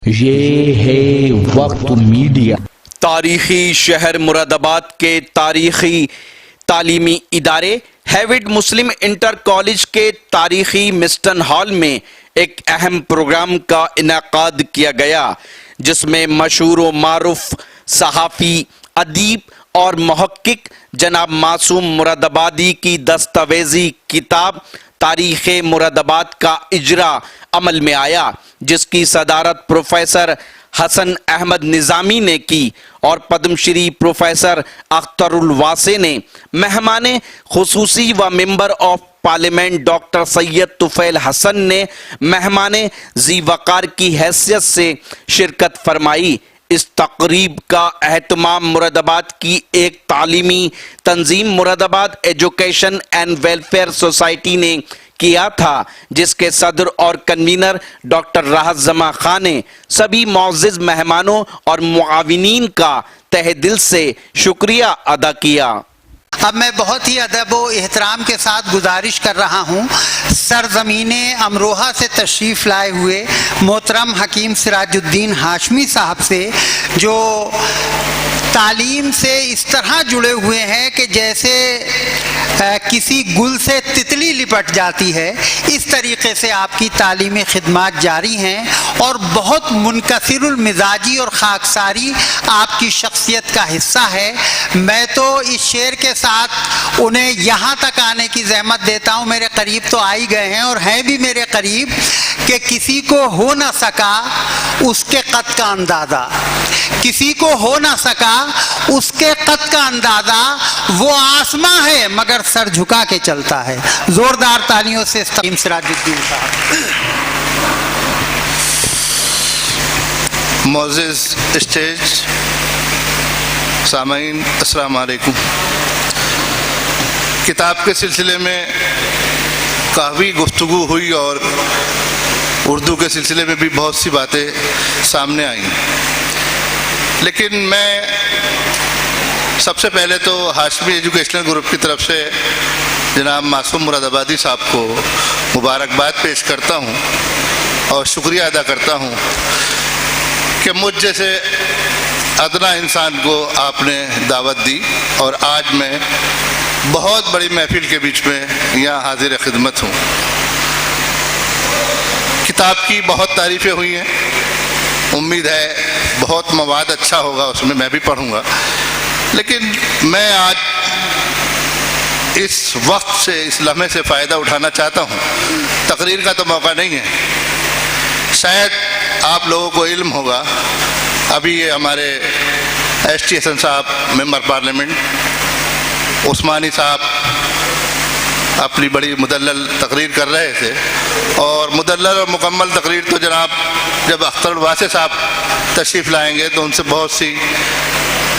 یہ ہے وقت میڈیا۔ تاریخی شہر مراد آباد کے تاریخی تعلیمی ادارے ہیوڈ مسلم انٹر کالج کے تاریخی مسٹن ہال میں ایک اہم پروگرام کا انعقاد کیا گیا، جس میں مشہور و معروف صحافی، ادیب اور محقق جناب معصوم مراد آبادی کی دستاویزی کتاب تاریخ مراد آباد کا اجرا عمل میں آیا، جس کی صدارت پروفیسر حسن احمد نظامی نے کی اور پدم شری پروفیسر اختر الواسع نے۔ مہمان خصوصی و ممبر آف پارلیمنٹ ڈاکٹر سید طفیل حسن نے مہمان ذی وقار کی حیثیت سے شرکت فرمائی۔ اس تقریب کا اہتمام مراد آباد کی ایک تعلیمی تنظیم مراد آباد ایجوکیشن اینڈ ویلفیئر سوسائٹی نے کیا تھا، جس کے صدر اور کنوینر ڈاکٹر راحت زماں خان نے سبھی معزز مہمانوں اور معاونین کا تہہ دل سے شکریہ ادا کیا۔ اب میں بہت ہی ادب و احترام کے ساتھ گزارش کر رہا ہوں سرزمین امروہہ سے تشریف لائے ہوئے محترم حکیم سراج الدین ہاشمی صاحب سے، جو تعلیم سے اس طرح جڑے ہوئے ہیں کہ جیسے کسی گل سے تتلی لپٹ جاتی ہے، اس طریقے سے آپ کی تعلیمی خدمات جاری ہیں اور بہت منکسر المزاجی اور خاکساری آپ کی شخصیت کا حصہ ہے۔ میں تو اس شعر کے ساتھ انہیں یہاں تک آنے کی زحمت دیتا ہوں، میرے قریب تو آ ہی گئے ہیں اور ہیں بھی میرے قریب، کہ کسی کو ہو نہ سکا اس کے قد کا اندازہ، کسی کو ہو نہ سکا اس کے قد کا اندازہ، وہ آسماں ہے مگر سر جھکا کے چلتا ہے۔ زوردار تالیوں سے حکیم سراج الدین صاحب۔ معزز اسٹیج سامعین، السلام علیکم۔ کتاب کے سلسلے میں کافی گفتگو ہوئی اور اردو کے سلسلے میں بھی بہت سی باتیں سامنے آئیں، لیکن میں سب سے پہلے تو ہاشمی ایجوکیشنل گروپ کی طرف سے جناب معصوم مراد آبادی صاحب کو مبارکباد پیش کرتا ہوں اور شکریہ ادا کرتا ہوں کہ مجھ جیسے ادنا انسان کو آپ نے دعوت دی اور آج میں بہت بڑی محفل کے بیچ میں یہاں حاضر خدمت ہوں۔ کتاب کی بہت تعریفیں ہوئی ہیں، امید ہے بہت مواد اچھا ہوگا، اس میں بھی پڑھوں گا، لیکن میں آج اس وقت سے، اس لمحے سے فائدہ اٹھانا چاہتا ہوں۔ تقریر کا تو موقع نہیں ہے، شاید آپ لوگوں کو علم ہوگا، ابھی یہ ہمارے ایس ٹی حسن صاحب ممبر پارلیمنٹ، عثمانی صاحب اپنی بڑی مدلل تقریر کر رہے تھے، اور مدلل اور مکمل تقریر تو جناب جب اختر الواسع صاحب تشریف لائیں گے تو ان سے بہت سی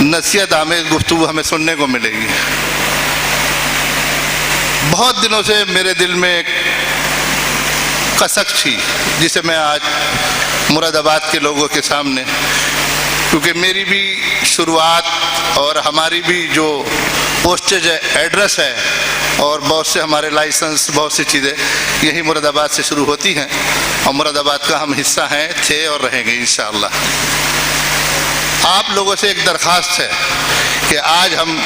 نصیحت آمیز گفتگو ہمیں سننے کو ملے گی۔ بہت دنوں سے میرے دل میں ایک کسک تھی، جسے میں آج مراد آباد کے لوگوں کے سامنے، کیونکہ میری بھی شروعات اور ہماری بھی جو پوسٹیج ایڈریس ہے اور بہت سے ہمارے لائسنس، بہت سی چیزیں یہی مراد آباد سے شروع ہوتی ہیں، اور مراد آباد کا ہم حصہ ہیں، تھے اور رہیں گے انشاءاللہ۔ آپ لوگوں سے ایک درخواست ہے کہ آج ہم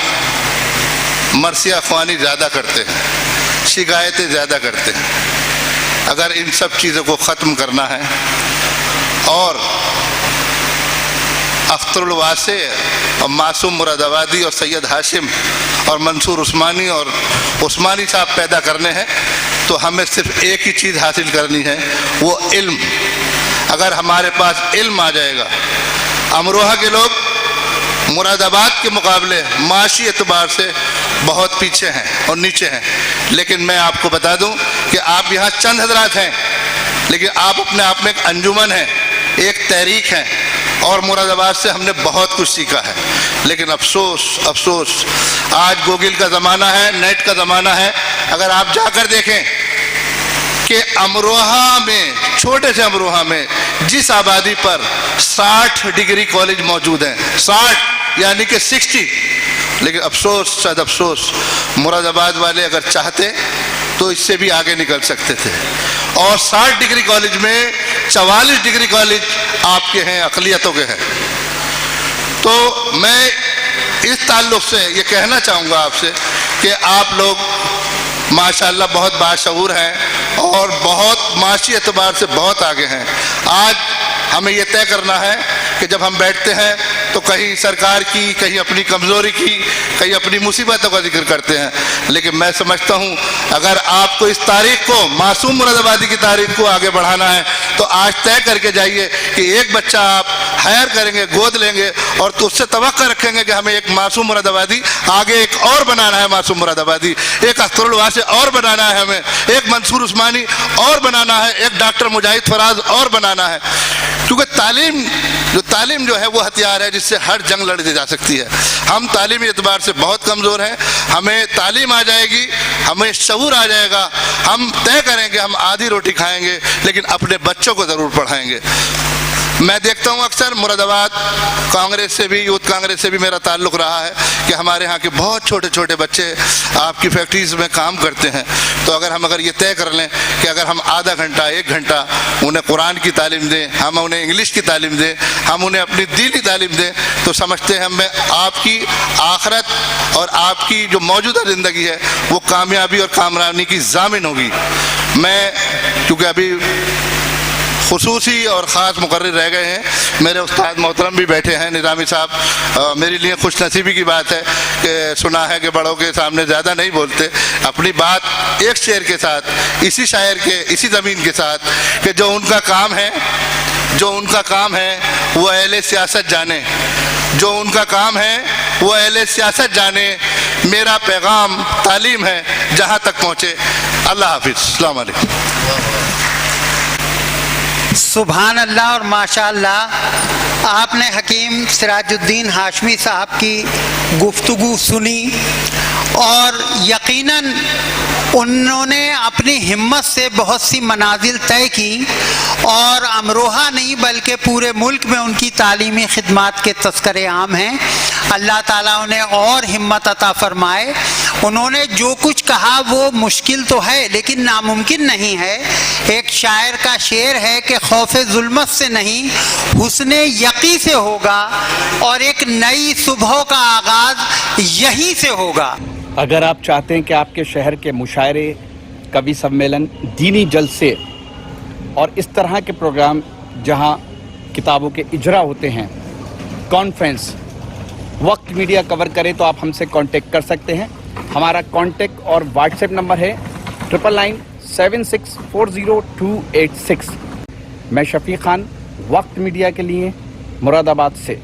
مرثیہ خوانی زیادہ کرتے ہیں، شکایتیں زیادہ کرتے ہیں۔ اگر ان سب چیزوں کو ختم کرنا ہے اور اختر الواسع اور معصوم مراد آبادی اور سید ہاشم اور منصور عثمانی اور عثمانی صاحب پیدا کرنے ہیں، تو ہمیں صرف ایک ہی چیز حاصل کرنی ہے، وہ علم۔ اگر ہمارے پاس علم آ جائے گا، امروہہ کے لوگ مراد آباد کے مقابلے معاشی اعتبار سے بہت پیچھے ہیں اور نیچے ہیں، لیکن میں آپ کو بتا دوں کہ آپ یہاں چند حضرات ہیں، لیکن آپ اپنے آپ میں ایک انجمن ہیں، ایک تحریک ہیں، اور مراد آباد سے ہم نے بہت کچھ سیکھا ہے۔ لیکن افسوس افسوس، آج گوگل کا زمانہ ہے، نیٹ کا زمانہ ہے۔ اگر آپ جا کر دیکھیں کہ امروہہ میں، چھوٹے سے امروہہ میں جس آبادی پر 60 ڈگری کالج موجود ہیں، 60 یعنی کہ 60، لیکن افسوس، شاید افسوس، مراد آباد والے اگر چاہتے تو اس سے بھی آگے نکل سکتے تھے، اور 60 ڈگری کالج میں 44 ڈگری کالج آپ کے ہیں، اقلیتوں کے ہیں۔ تو میں اس تعلق سے یہ کہنا چاہوں گا آپ سے کہ آپ لوگ ماشاءاللہ بہت باشعور ہیں اور بہت معاشی اعتبار سے بہت آگے ہیں۔ آج ہمیں یہ طے کرنا ہے کہ جب ہم بیٹھتے ہیں تو کہیں سرکار کی، کہیں اپنی کمزوری کی، کہیں اپنی مصیبتوں کا ذکر کرتے ہیں، لیکن میں سمجھتا ہوں اگر آپ کو اس تاریخ کو، معصوم مراد آبادی کی تاریخ کو آگے بڑھانا ہے تو آج طے کر کے جائیے کہ ایک بچہ آپ ہائر کریں گے، گود لیں گے اور تو اس سے توقع رکھیں گے کہ ہمیں ایک معصوم مراد آبادی آگے ایک اور بنانا ہے، معصوم مراد آبادی ایک اختر الواسع اور بنانا ہے، ہمیں ایک منصور عثمانی اور بنانا ہے، ایک ڈاکٹر مجاہد فراز اور بنانا ہے، کیونکہ تعلیم جو ہے وہ ہتھیار ہے جس سے ہر جنگ لڑی جا سکتی ہے۔ ہم تعلیمی اعتبار سے بہت کمزور ہیں، ہمیں تعلیم آ جائے گی، ہمیں شعور آ جائے گا، ہم طے کریں گے ہم آدھی روٹی کھائیں گے لیکن اپنے بچوں کو ضرور پڑھائیں گے۔ میں دیکھتا ہوں اکثر مراد آباد کانگریس سے بھی، یوتھ کانگریس سے بھی میرا تعلق رہا ہے کہ ہمارے ہاں کے بہت چھوٹے چھوٹے بچے آپ کی فیکٹریز میں کام کرتے ہیں، تو اگر یہ طے کر لیں کہ اگر ہم آدھا گھنٹہ 1 گھنٹہ انہیں قرآن کی تعلیم دیں، ہم انہیں انگلش کی تعلیم دیں، ہم انہیں اپنی دینی تعلیم دیں، تو سمجھتے ہیں ہمیں آپ کی آخرت اور آپ کی جو موجودہ زندگی ہے وہ کامیابی اور کامرانی کی ضامن ہوگی۔ میں کیونکہ ابھی خصوصی اور خاص مقرر رہ گئے ہیں، میرے استاد محترم بھی بیٹھے ہیں، نظامی صاحب، میرے لیے خوش نصیبی کی بات ہے کہ سنا ہے کہ بڑوں کے سامنے زیادہ نہیں بولتے، اپنی بات ایک شعر کے ساتھ، اسی شاعر کے، اسی زمین کے ساتھ، کہ جو ان کا کام ہے وہ اہل سیاست جانے، جو ان کا کام ہے وہ اہل سیاست جانے، میرا پیغام تعلیم ہے جہاں تک پہنچے۔ اللہ حافظ، السلام علیکم۔ سبحان اللہ اور ماشاء اللہ، آپ نے حکیم سراج الدین ہاشمی صاحب کی گفتگو سنی اور یقیناً انہوں نے اپنی ہمت سے بہت سی منازل طے کی اور امروہہ نہیں بلکہ پورے ملک میں ان کی تعلیمی خدمات کے تذکرے عام ہیں۔ اللہ تعالیٰ انہیں اور ہمت عطا فرمائے۔ انہوں نے جو کچھ کہا وہ مشکل تو ہے لیکن ناممکن نہیں ہے۔ ایک شاعر کا شعر ہے کہ خوف ظلمت سے نہیں حسن یقی سے ہوگا اور ایک نئی صبح کا آغاز یہیں سے ہوگا۔ اگر آپ چاہتے ہیں کہ آپ کے شہر کے مشاعرے، کوی سمیلن، دینی جلسے اور اس طرح کے پروگرام جہاں کتابوں کے اجرا ہوتے ہیں، کانفرنس، وقت میڈیا کور کرے تو آپ ہم سے کانٹیکٹ کر سکتے ہیں۔ ہمارا کانٹیکٹ اور واٹس ایپ نمبر ہے 9997640286۔ میں شفیق خان، وقت میڈیا کے لیے مراد آباد سے۔